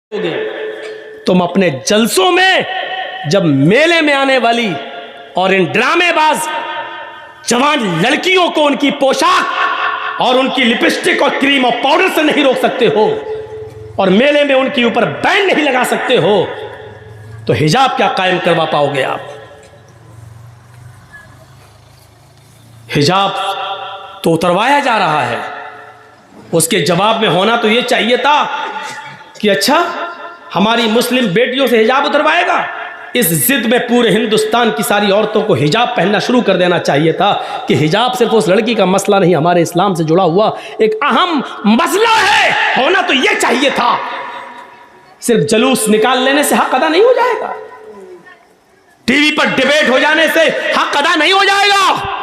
तुम अपने जलसों में जब मेले में आने वाली और इन ड्रामेबाज जवान लड़कियों को उनकी पोशाक और उनकी लिपस्टिक और क्रीम और पाउडर से नहीं रोक सकते हो और मेले में उनके ऊपर बैन नहीं लगा सकते हो, तो हिजाब क्या कायम करवा पाओगे आप? हिजाब तो उतरवाया जा रहा है। उसके जवाब में होना तो यह चाहिए था कि अच्छा, हमारी मुस्लिम बेटियों से हिजाब उतरवाएगा। इस जिद में पूरे हिंदुस्तान की सारी औरतों को हिजाब पहनना शुरू कर देना चाहिए था कि हिजाब सिर्फ उस लड़की का मसला नहीं, हमारे इस्लाम से जुड़ा हुआ एक अहम मसला है। होना तो यह चाहिए था। सिर्फ जलूस निकाल लेने से हक अदा नहीं हो जाएगा, टीवी पर डिबेट हो जाने से हक अदा नहीं हो जाएगा।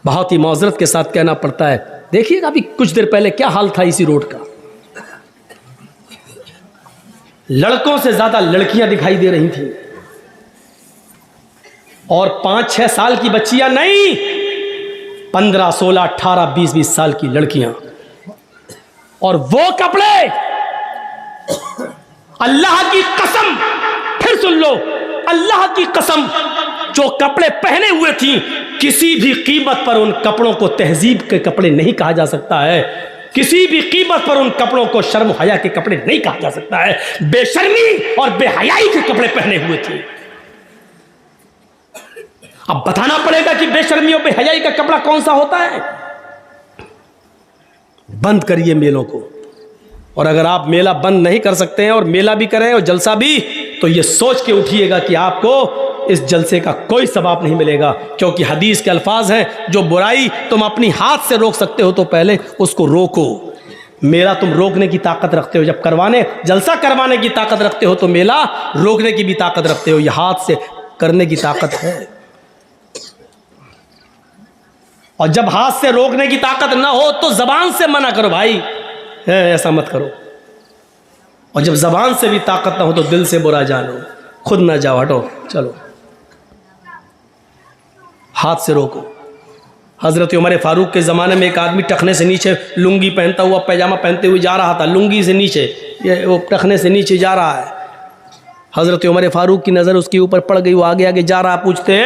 बहुत ही मौजरत के साथ कहना पड़ता है, देखिएगा अभी कुछ देर पहले क्या हाल था इसी रोड का। लड़कों से ज्यादा लड़कियां दिखाई दे रही थी और 5-6 साल की बच्चियां नहीं, 15, 16, 18, 20 साल की लड़कियां। और वो कपड़े, अल्लाह की कसम, फिर सुन लो, अल्लाह की कसम, जो कपड़े पहने हुए थी, किसी भी कीमत पर उन कपड़ों को तहजीब के कपड़े नहीं कहा जा सकता है। किसी भी कीमत पर उन कपड़ों को शर्म हया के कपड़े नहीं कहा जा सकता है। बेशर्मी और बेहयाई के कपड़े पहने हुए थे। अब बताना पड़ेगा कि बेशर्मी और बेहयाई का कपड़ा कौन सा होता है। बंद करिए मेलों को, और अगर आप मेला बंद नहीं कर सकते हैं और मेला भी करें और जलसा भी, तो यह सोच के उठिएगा कि आपको इस जलसे का कोई सवाब नहीं मिलेगा, क्योंकि हदीस के अल्फाज हैं, जो बुराई तुम अपनी हाथ से रोक सकते हो तो पहले उसको रोको। मेला तुम रोकने की ताकत रखते हो, जब जलसा करवाने की ताकत रखते हो तो मेला रोकने की भी ताकत रखते हो। यह हाथ से करने की ताकत है, और जब हाथ से रोकने की ताकत ना हो तो जबान से मना करो, भाई ऐसा मत करो। और जब जबान से भी ताकत ना हो तो दिल से बुरा जानो, खुद ना जाओ, हटो, चलो, हाथ से रोको। हजरत उमर फारूक के ज़माने में एक आदमी टखने से नीचे लुंगी पहनता हुआ, पैजामा पहनते हुए जा रहा था, लुंगी से नीचे, ये वो टखने से नीचे जा रहा है। हजरत उमर फारूक की नज़र उसके ऊपर पड़ गई, वो आगे आगे जा रहा, पूछते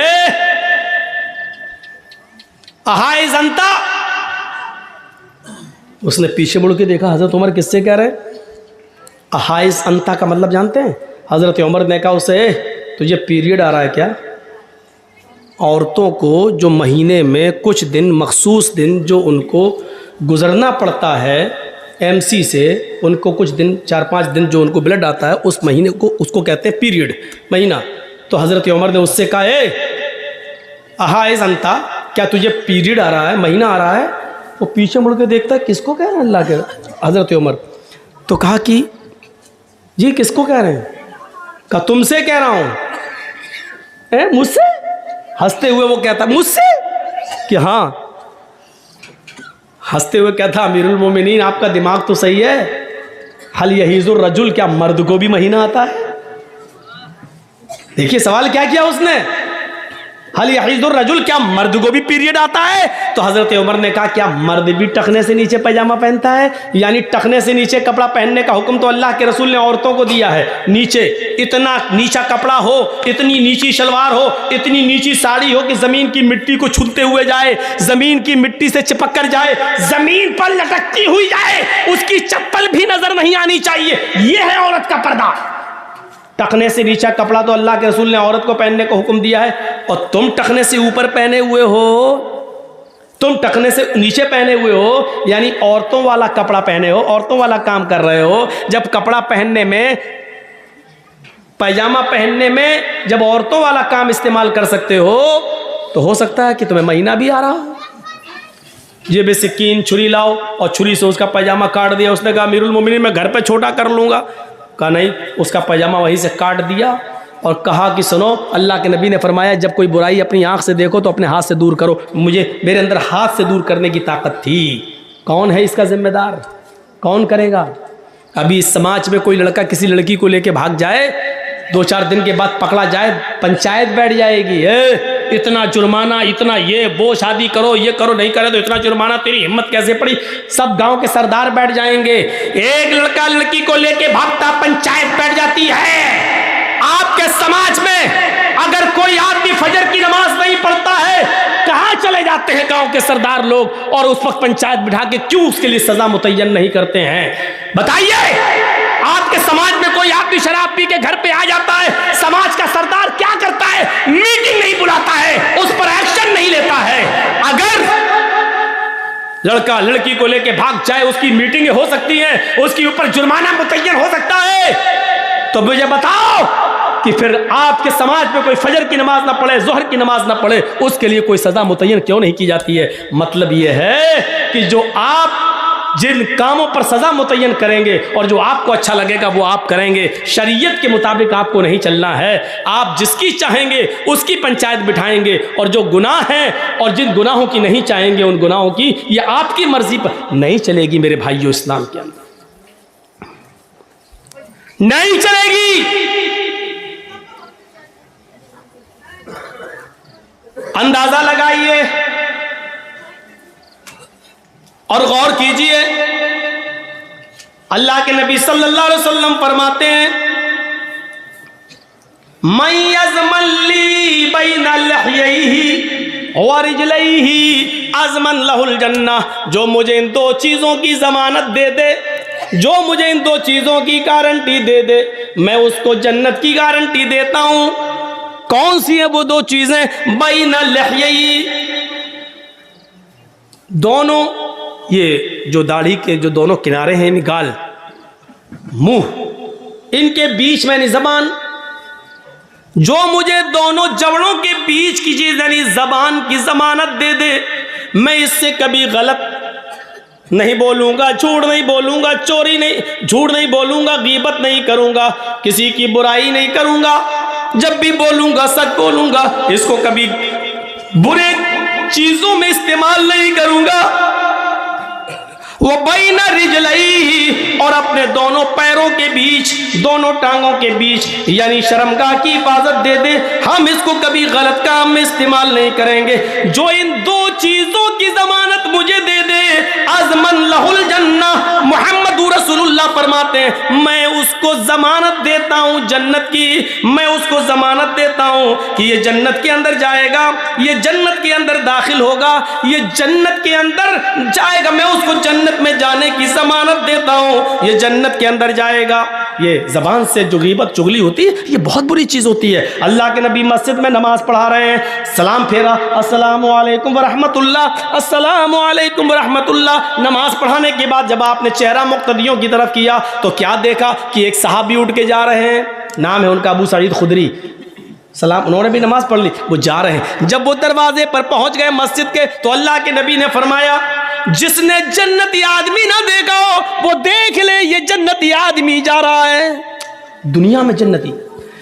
अहाय जनता। उसने पीछे मुड़ के देखा, हजरत उमर किससे कह रहे हैं? अहाइस अंता का मतलब जानते हैं? हजरत उमर ने कहा उसे, तुझे पीरियड आ रहा है क्या? औरतों को जो महीने में कुछ दिन, मखसूस दिन जो उनको गुजरना पड़ता है एमसी से, उनको कुछ दिन, 4-5 दिन जो उनको ब्लड आता है, उस महीने को उसको कहते हैं पीरियड, महीना। तो हजरत उमर ने उससे कहा, अहाइस अंता, क्या तुझे पीरियड आ रहा है, महीना आ रहा है? वो पीछे मुड़ के देखता है, किसको कह रहे हैं अल्लाह के हजरत उमर? तो कहा कि जी किसको कह रहे हैं? कहा तुमसे कह रहा हूं। मुझसे? हंसते हुए वो कहता मुझसे? कि हाँ। हंसते हुए कहता, अमीरुल मोमिनीन आपका दिमाग तो सही है, हल यहीजुर रजुल, क्या मर्द को भी महीना आता है? देखिए सवाल क्या किया उसने, हल यहीजुर रजुल, क्या मर्द को भी पीरियड आता है? तो हजरत उमर ने कहा, क्या मर्द भी टखने से नीचे पैजामा पहनता है? यानी टखने से नीचे कपड़ा पहनने का हुक्म तो अल्लाह के रसूल ने औरतों को दिया है। नीचे इतना नीचा कपड़ा हो, इतनी नीची शलवार हो, इतनी नीची साड़ी हो कि जमीन की मिट्टी को छूते हुए जाए, जमीन की मिट्टी से चिपक कर जाए, जमीन पर लटकती हुई जाए, उसकी चप्पल भी नजर नहीं आनी चाहिए। यह है औरत का पर्दा। टखने से नीचा कपड़ा तो अल्लाह के रसूल ने औरत को पहनने का हुक्म दिया है, और तुम टखने से ऊपर पहने हुए हो, तुम टखने से नीचे पहने हुए हो, यानी औरतों वाला कपड़ा पहने हो, औरतों वाला काम कर रहे हो। जब कपड़ा पहनने में, पैजामा पहनने में जब औरतों वाला काम इस्तेमाल कर सकते हो, तो हो सकता है कि तुम्हें महीना भी आ रहा हो। ये बेसिकीन छुरी लाओ, और छुरी से उसका पैजामा काट दिया। उसने कहा अमीरुल मोमिनीन मैं घर पे छोटा कर लूँगा। कहा नहीं, उसका पैजामा वहीं से काट दिया और कहा कि सुनो, अल्लाह के नबी ने फरमाया जब कोई बुराई अपनी आंख से देखो तो अपने हाथ से दूर करो। मेरे अंदर हाथ से दूर करने की ताकत थी। कौन है इसका जिम्मेदार? कौन करेगा? अभी इस समाज में कोई लड़का किसी लड़की को लेके भाग जाए, 2-4 दिन के बाद पकड़ा जाए, पंचायत बैठ जाएगी, इतना जुर्माना, इतना ये वो, शादी करो, ये करो, नहीं करे तो इतना जुर्माना, तेरी हिम्मत कैसे पड़ी। सब गांव के सरदार बैठ जाएंगे। एक लड़का लड़की को लेके भागता, पंचायत बैठ जाती है। आपके समाज में अगर कोई आदमी फजर की नमाज नहीं पढ़ता है, कहां चले जाते हैं गांव के सरदार लोग, और उस वक्त पंचायत बिठा के क्यों उसके लिए सजा मुतय्यन नहीं करते हैं? बताइए। आपके समाज में कोई आदमी शराब पी के घर पे आ जाता है, समाज का सरदार क्या करता है? मीटिंग नहीं बुलाता है, उस पर एक्शन नहीं लेता है। अगर लड़का लड़की को लेके भाग जाए, उसकी मीटिंगें हो सकती हैं, उसके ऊपर जुर्माना मुतय्यन हो सकता है, तो मुझे बताओ कि फिर आपके समाज में कोई फजर की नमाज ना पढ़े, जोहर की नमाज ना पढ़े, उसके लिए कोई सजा मुतय्यन क्यों नहीं की जाती है? मतलब यह है कि जो आप जिन कामों पर सजा मुतय्यन करेंगे और जो आपको अच्छा लगेगा वो आप करेंगे। शरीयत के मुताबिक आपको नहीं चलना है। आप जिसकी चाहेंगे उसकी पंचायत बिठाएंगे, और जो गुनाह हैं और जिन गुनाहों की नहीं चाहेंगे उन गुनाहों की ये आपकी मर्जी पर नहीं चलेगी। मेरे भाइयों, इस्लाम के अंदर नहीं चलेगी। अंदाजा लगाइए और गौर कीजिए। अल्लाह के नबी सल्लल्लाहु अलैहि वसल्लम फरमाते हैं, मन यज़मन ली बैना लहयैहि व रिजलैहि अज़मन लहुल जन्नह। जो मुझे इन दो चीजों की जमानत दे दे, जो मुझे इन दो चीजों की गारंटी दे दे, मैं उसको जन्नत की गारंटी देता हूं। कौन सी है वो दो चीजें? बैना लहयैहि, दोनों ये जो दाढ़ी के जो दोनों किनारे हैं, गाल, मुंह, इनके बीच में जबान, जो मुझे दोनों जबड़ों के बीच की चीज यानी जबान की जमानत दे दे, मैं इससे कभी गलत नहीं बोलूंगा, झूठ नहीं बोलूंगा, चोरी नहीं, झूठ नहीं बोलूंगा, गीबत नहीं करूंगा, किसी की बुराई नहीं करूंगा, जब भी बोलूंगा सच बोलूंगा, इसको कभी बुरे चीजों में इस्तेमाल नहीं करूंगा। वो बैना रिजलैहि, और अपने दोनों पैरों के बीच, दोनों टांगों के बीच यानी शर्मगाह की हिफाजत दे दे, हम इसको कभी गलत काम में इस्तेमाल नहीं करेंगे। जो इन दो चीजों की जमानत मुझे दे दे, अज़मन लहुल जन्नह, मुहम्मदुर रसूलुल्लाह फरमाते हैं, मैं उसको जमानत देता हूं जन्नत की, मैं उसको जमानत देता हूं कि ये जन्नत के अंदर जाएगा, ये जन्नत के अंदर दाखिल होगा, ये जन्नत के अंदर जाएगा, मैं उसको जन्नत में जाने की जमानत देता हूं, ये जन्नत के अंदर जाएगा। ये जबान से जो गीबत चुगली होती है, ये बहुत बुरी चीज होती है। अल्लाह के नबी मस्जिद में नमाज पढ़ा रहे हैं, सलाम फेरा, अस्सलामु अलैकुम व रहमतुल्लाह, अस्सलामु अलैकुम व रहमतुल्लाह। नमाज पढ़ाने के बाद जब आपने चेहरा मुक्तदियों की तरफ किया तो क्या देखा कि एक सहाबी उठ के जा रहे हैं, नाम है उनका अबू सईद खुदरी, सलाम, उन्होंने भी नमाज पढ़ ली, वो जा रहे हैं। जब वो दरवाजे पर पहुंच गए मस्जिद के, तो अल्लाह के नबी ने फरमाया, जिसने जन्नती आदमी ना देखा हो वो देख ले, ये जन्नती आदमी जा रहा है। दुनिया में जन्नती,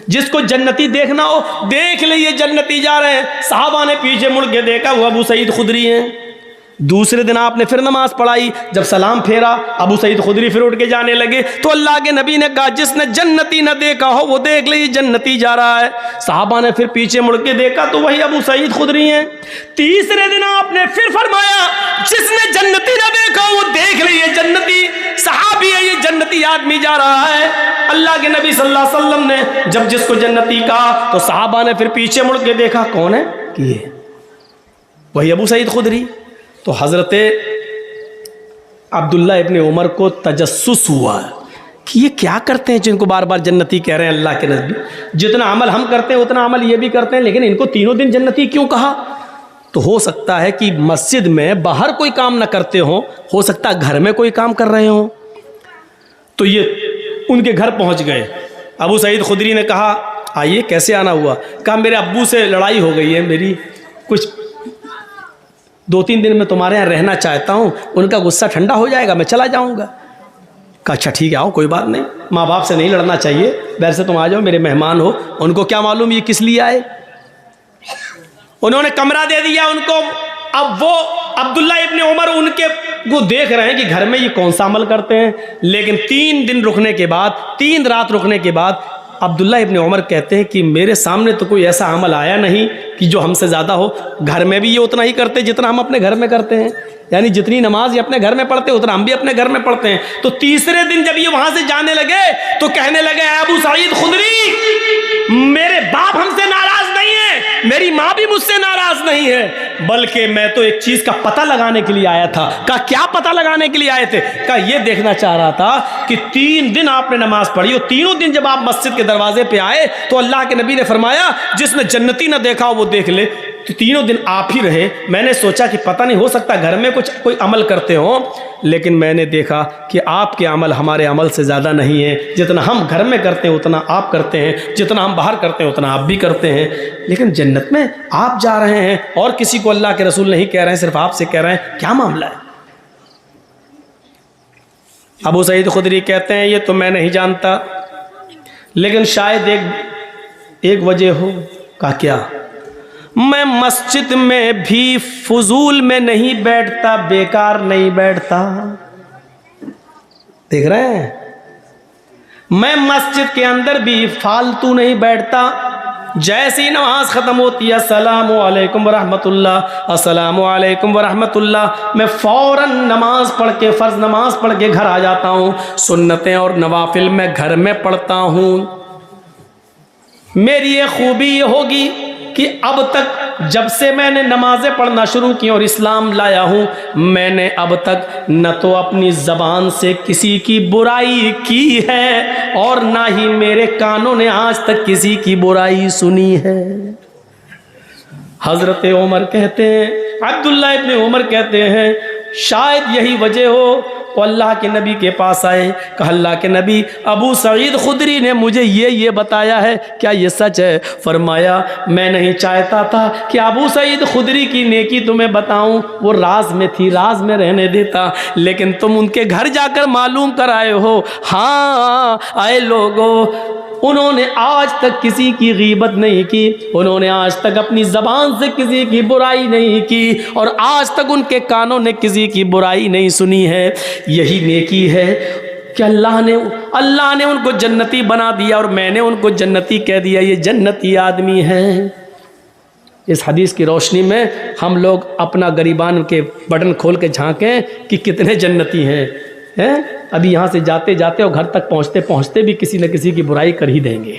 जिसको जन्नती देखना हो देख ले, ये जन्नती जा रहे हैं। साहबा ने पीछे मुड़ के देखा, वो अबू सईद खुदरी हैं। दूसरे दिन आपने फिर नमाज पढ़ाई, जब सलाम फेरा, अबू सईद खुदरी फिर उठ के जाने लगे, तो अल्लाह के नबी ने कहा, जिसने जन्नती न देखा हो वो देख ले, ये जन्नती जा रहा है। साहबा ने फिर पीछे मुड़ के देखा तो वही अबू सईद खुदरी हैं। तीसरे दिन आपने फिर फरमाया, जिसने जन्नती न देखा हो वो देख ले, ये जन्नती सहाबी है, ये जन्नती आदमी जा रहा है। अल्लाह के नबी सल्लल्लाहु अलैहि वसल्लम ने जब जिसको जन्नती कहा तो साहबा ने फिर पीछे मुड़ के देखा, कौन है कि ये वही अबू सईद खुदरी। तो हज़रत अब्दुल्ला इब्न उमर को तजस्सुस हुआ कि ये क्या करते हैं जिनको बार बार जन्नती कह रहे हैं अल्लाह के नबी। जितना अमल हम करते हैं उतना अमल ये भी करते हैं, लेकिन इनको तीनों दिन जन्नती क्यों कहा? तो हो सकता है कि मस्जिद में बाहर कोई काम ना करते हो सकता है घर में कोई काम कर रहे हो। तो ये उनके घर पहुंच गए। अबू सईद खुदरी ने कहा, आइए, कैसे आना हुआ? कहा, मेरे अब्बू से लड़ाई हो गई है मेरी, कुछ 2-3 दिन में तुम्हारे यहाँ रहना चाहता हूँ, उनका गुस्सा ठंडा हो जाएगा, मैं चला जाऊँगा। कहा, अच्छा ठीक है, आओ, कोई बात नहीं, माँ बाप से नहीं लड़ना चाहिए, वैसे तुम आ जाओ, मेरे मेहमान हो। उनको क्या मालूम ये किस लिए आए। उन्होंने कमरा दे दिया उनको। अब वो अब्दुल्ला इब्न उमर उनके वो देख रहे हैं कि घर में ये कौन सा अमल करते हैं। लेकिन 3 दिन रुकने के बाद, 3 रात रुकने के बाद अब्दुल्ला इब्न उमर कहते हैं कि मेरे सामने तो कोई ऐसा अमल आया नहीं कि जो हमसे ज़्यादा हो। घर में भी ये उतना ही करते जितना हम अपने घर में करते हैं, यानी जितनी नमाज ये अपने घर में पढ़ते उतना हम भी अपने घर में पढ़ते हैं। तो तीसरे दिन जब ये वहां से जाने लगे तो कहने लगे, अबू सईद खुदरी, मेरे बाप हमसे नाराज नहीं है, मेरी माँ भी मुझसे नाराज नहीं है, बल्कि मैं तो एक चीज का पता लगाने के लिए आया था। कहा क्या पता लगाने के लिए आए थे? कहा ये देखना चाह रहा था कि 3 दिन आपने नमाज पढ़ी और तीनों दिन जब आप मस्जिद के दरवाजे पे आए तो अल्लाह के नबी ने फरमाया जिसने जन्नती ना देखा हो वो देख ले। तो तीनों दिन आप ही रहे। मैंने सोचा कि पता नहीं, हो सकता घर में कोई अमल करते हो, लेकिन मैंने देखा कि आपके अमल हमारे अमल से ज़्यादा नहीं है। जितना हम घर में करते हैं उतना आप करते हैं, जितना हम बाहर करते हैं उतना आप भी करते हैं, लेकिन जन्नत में आप जा रहे हैं और किसी को अल्लाह के रसूल नहीं कह रहे हैं, सिर्फ आपसे कह रहे हैं। क्या मामला है? अबू सईद खुदरी कहते हैं ये तो मैं नहीं जानता, लेकिन शायद एक वजह हो। कहा क्या? मैं मस्जिद में भी फजूल में नहीं बैठता, बेकार नहीं बैठता। देख रहे हैं, मैं मस्जिद के अंदर भी फालतू नहीं बैठता। जैसे ही नमाज खत्म होती है, अस्सलामु अलैकुम वरहमतुल्लाह, अस्सलामु अलैकुम वरहमतुल्लाह, मैं फौरन नमाज पढ़ के, फर्ज नमाज पढ़ के घर आ जाता हूँ। सुन्नतें और नवाफिल मैं घर में पढ़ता हूँ। मेरी ये खूबी ये होगी कि अब तक जब से मैंने नमाजें पढ़ना शुरू की और इस्लाम लाया हूँ, मैंने अब तक न तो अपनी ज़बान से किसी की बुराई की है और ना ही मेरे कानों ने आज तक किसी की बुराई सुनी है। हज़रत उमर कहते हैं, अब्दुल्ला इब्न उमर कहते हैं शायद यही वजह हो। वो अल्लाह के नबी के पास आए, कहा अल्लाह के नबी, अबू सईद खुदरी ने मुझे ये बताया है, क्या ये सच है? फरमाया मैं नहीं चाहता था कि अबू सईद खुदरी की नेकी तुम्हें बताऊं, वो राज में थी, राज में रहने देता, लेकिन तुम उनके घर जाकर मालूम कर आए हो। हाँ आए लोगों, उन्होंने आज तक किसी की गीबत नहीं की, उन्होंने आज तक अपनी ज़बान से किसी की बुराई नहीं की और आज तक उनके कानों ने किसी की बुराई नहीं सुनी है। यही नेकी है कि अल्लाह ने उनको जन्नती बना दिया और मैंने उनको जन्नती कह दिया। ये जन्नती आदमी है। इस हदीस की रोशनी में हम लोग अपना गरीबान के बटन खोल के झांकें कि कितने जन्नती हैं। अभी यहाँ से जाते जाते और घर तक पहुँचते पहुँचते भी किसी न किसी की बुराई कर ही देंगे।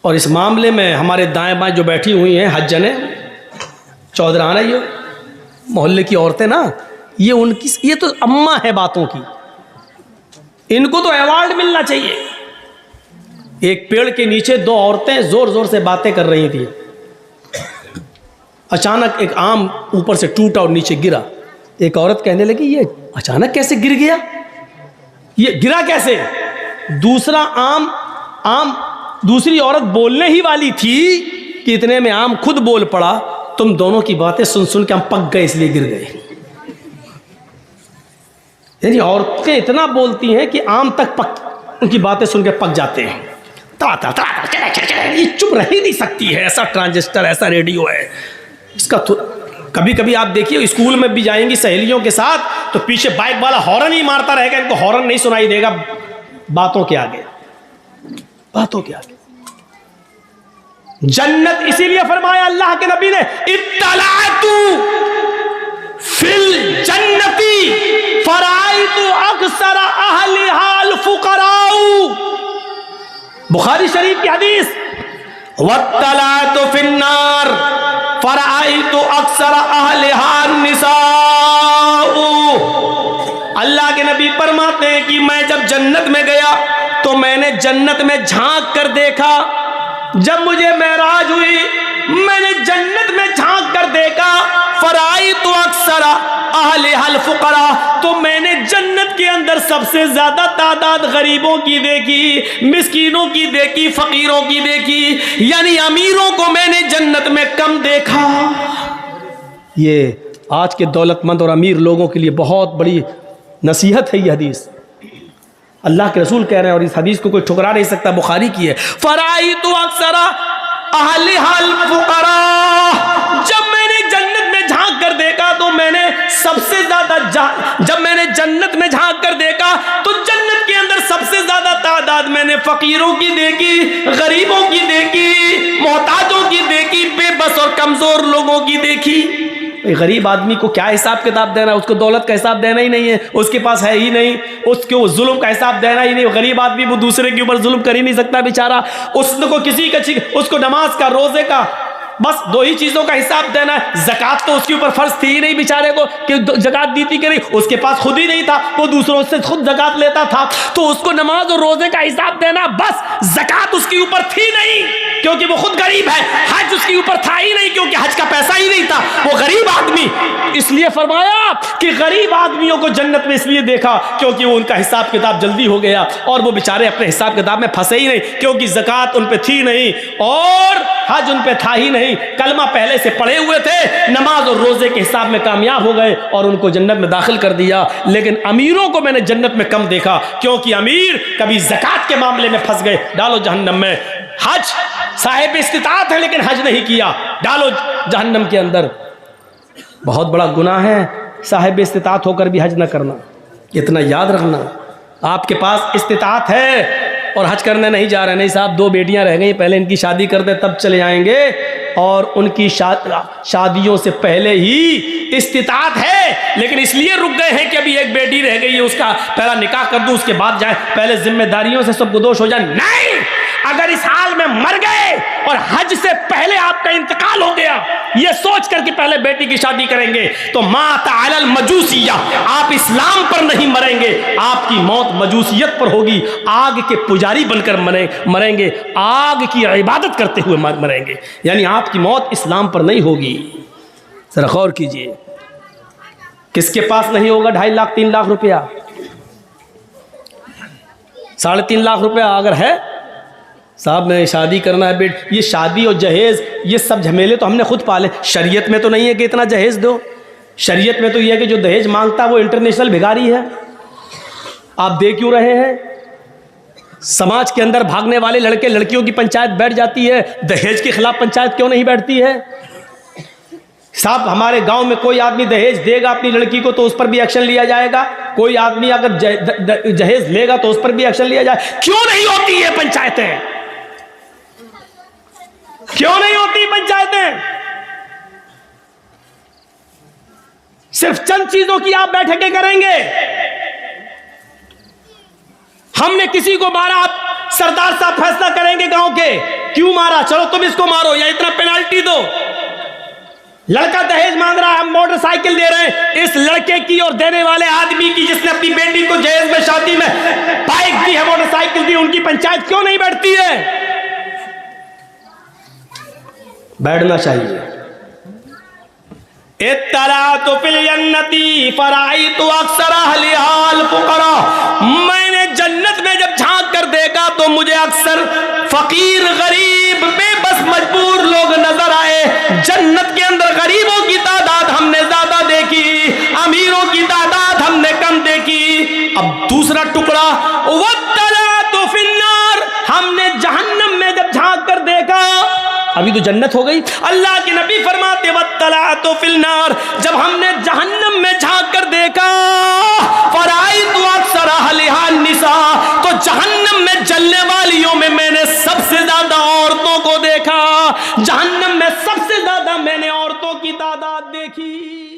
और इस मामले में हमारे दाएं बाएं जो बैठी हुई हैं हज्जने चौधराना, ये मोहल्ले की औरतें ना, ये तो अम्मा है बातों की, इनको तो अवार्ड मिलना चाहिए। एक पेड़ के नीचे 2 औरतें जोर जोर से बातें कर रही थी। अचानक एक आम ऊपर से टूटा और नीचे गिरा। एक औरत कहने लगी ये अचानक कैसे गिर गया, ये गिरा कैसे? दूसरी औरत बोलने ही वाली थी कि इतने में आम खुद बोल पड़ा, तुम दोनों की बातें सुन सुन के हम पक गए इसलिए गिर गए। यानी औरतें इतना बोलती हैं कि आम तक उनकी बातें सुन के पक जाते हैं। ये चुप रह ही नहीं सकती है। ऐसा ट्रांजिस्टर, ऐसा रेडियो है इसका। कभी कभी आप देखिए स्कूल में भी जाएंगी सहेलियों के साथ तो पीछे बाइक वाला हॉर्न ही मारता रहेगा, इनको हॉर्न नहीं सुनाई देगा बातों के आगे। जन्नत इसीलिए फरमाया अल्लाह के नबी ने, इत्तलातु फिल जन्नती फराइतु अक्सर अहलिहाल फुकराउ। बुखारी शरीफ की हदीस। वत्तलातु फिन्नार फराइतु अक्सर अहलिहाल निसाउ। अल्लाह के नबी फरमाते हैं कि मैं जब जन्नत में गया तो मैंने जन्नत में झांक कर देखा। जब मुझे मेराज हुई मैंने जन्नत में झांक कर देखा, फराइतु अक्सर अहलिहाल फुकरा, तो मैंने जन्नत के अंदर सबसे ज्यादा तादाद गरीबों की देखी, मिस्कीनों की देखी, फकीरों की देखी, यानी अमीरों को मैंने जन्नत में कम देखा। ये आज के दौलतमंद और अमीर लोगों के लिए बहुत बड़ी नसीहत है ये हदीस। अल्लाह के रसूल कह रहे हैं और इस हदीस को कोई ठुकरा नहीं सकता, बुखारी की है। फराइतु अक्सर अहलिहाल फुकरा, जब मैंने जन्नत में झांक कर देखा तो मैंने सबसे ज्यादा जब मैंने जन्नत में झांक कर देखा तो जन्नत के अंदर मैंने फकीरों की देखी, गरीबों की देखी, मोहताजों की देखी, बेबस और कमजोर लोगों की देखी। गरीब आदमी को क्या हिसाब किताब देना, उसको दौलत का हिसाब देना ही नहीं है, उसके पास है ही नहीं, उसको जुल्म का हिसाब देना ही नहीं। गरीब आदमी वो दूसरे के ऊपर जुल्म कर ही नहीं सकता बेचारा, उसको किसी का, उसको नमाज का, रोजे का, बस दो ही चीजों का हिसाब देना है। ज़कात तो उसके ऊपर फर्ज थी ही नहीं बेचारे को कि ज़कात दी थी कि नहीं, उसके पास खुद ही नहीं था, वो दूसरों से खुद ज़कात लेता था, तो उसको नमाज और रोजे का हिसाब देना, बस ज़कात उसके ऊपर थी नहीं क्योंकि वो खुद गरीब है, हज उसके ऊपर था ही नहीं क्योंकि हज का पैसा ही नहीं था, वो गरीब आदमी। इसलिए फरमाया कि गरीब आदमियों को जन्नत में इसलिए देखा क्योंकि वो उनका हिसाब किताब जल्दी हो गया और वो बेचारे अपने हिसाब किताब में फंसे ही नहीं क्योंकि ज़कात उन पे थी नहीं और हज उन पे था ही नहीं, कलमा पहले से पढ़े हुए थे, नमाज और रोजे के हिसाब में कामयाब हो गए और उनको जन्नत में दाखिल कर दिया। लेकिन अमीरों को मैंने जन्नत में कम देखा क्योंकि अमीर कभी ज़कात के मामले में फंस गए, डालो जहन्नम में। हज साहिब इस्तिताअत है लेकिन हज नहीं किया, डालो जहन्नम के अंदर। बहुत बड़ा गुनाह है साहिब इस्तिताअत होकर भी हज न करना। इतना याद रखना, आपके पास इस्तिताअत है और हज करने नहीं जा रहे, नहीं साहब 2 बेटियां रह गई, पहले इनकी शादी कर दे तब चले जाएंगे, और उनकी शादियों से पहले ही इस्तिताअत है लेकिन इसलिए रुक गए हैं कि अभी एक बेटी रह गई है, उसका पहला निकाह कर दूं उसके बाद जाए, पहले जिम्मेदारियों से सबको दोष हो जाए। नहीं, अगर इस हाल में मर गए और हज से पहले आपका इंतकाल हो गया, ये सोच कर कि पहले बेटी की शादी करेंगे, तो माता अलल मजूसिया, आप इस्लाम पर नहीं मरेंगे, आपकी मौत मजूसियत पर होगी, आग के पुजारी बनकर मरेंगे, आग की इबादत करते हुए मरेंगे, यानी आपकी मौत इस्लाम पर नहीं होगी। जरा गौर कीजिए, किसके पास नहीं होगा 2.5 लाख 3 लाख रुपया, 3.5 लाख रुपया अगर है, साहब मैं शादी करना है बेट, ये शादी और जहेज ये सब झमेले तो हमने खुद पाले, शरीयत में तो नहीं है कि इतना जहेज दो, शरीयत में तो ये है कि जो दहेज मांगता है वो इंटरनेशनल भिखारी है। आप दे क्यों रहे हैं? समाज के अंदर भागने वाले लड़के लड़कियों की पंचायत बैठ जाती है, दहेज के खिलाफ पंचायत क्यों नहीं बैठती है? साहब हमारे गांव में कोई आदमी दहेज देगा अपनी लड़की को तो उस पर भी एक्शन लिया जाएगा, कोई आदमी अगर जहेज लेगा तो उस पर भी एक्शन लिया जाए। क्यों नहीं होती है पंचायतें? क्यों नहीं होती पंचायतें? सिर्फ चंद चीजों की आप बैठकें करेंगे। हमने किसी को मारा, आप सरदार साहब फैसला करेंगे गांव के, क्यों मारा, चलो तुम इसको मारो या इतना पेनाल्टी दो। लड़का दहेज मांग रहा है, हम मोटरसाइकिल दे रहे हैं, इस लड़के की और देने वाले आदमी की जिसने अपनी बेटी को जहेज में शादी में बाइक दी है, मोटरसाइकिल दी, उनकी पंचायत क्यों नहीं बैठती है? बैठना चाहिए। इत्तलातु फिल जन्नती फराइतु अक्सर अहलिहाल फुकरा, मैंने जन्नत में जब झांक कर देखा तो मुझे अक्सर फकीर, गरीब, बेबस, मजबूर लोग नजर आए। जन्नत के अंदर गरीबों की तादाद हमने ज्यादा देखी, अमीरों की तादाद हमने कम देखी। अब दूसरा टुकड़ा, वत्तलातु फिन्नार, हमने जहन्नम में जब झांक कर देखा, अभी तो जन्नत हो गई, अल्लाह के नबी फरमाते वत्तलातु फिन्नार, जब हमने जहन्नम में झांक कर देखा, फराइतु अक्सर अहलिहा निसा, तो जहन्नम में जलने वालियों में मैंने सबसे ज्यादा औरतों को देखा, जहन्नम में सबसे ज्यादा मैंने औरतों की तादाद देखी।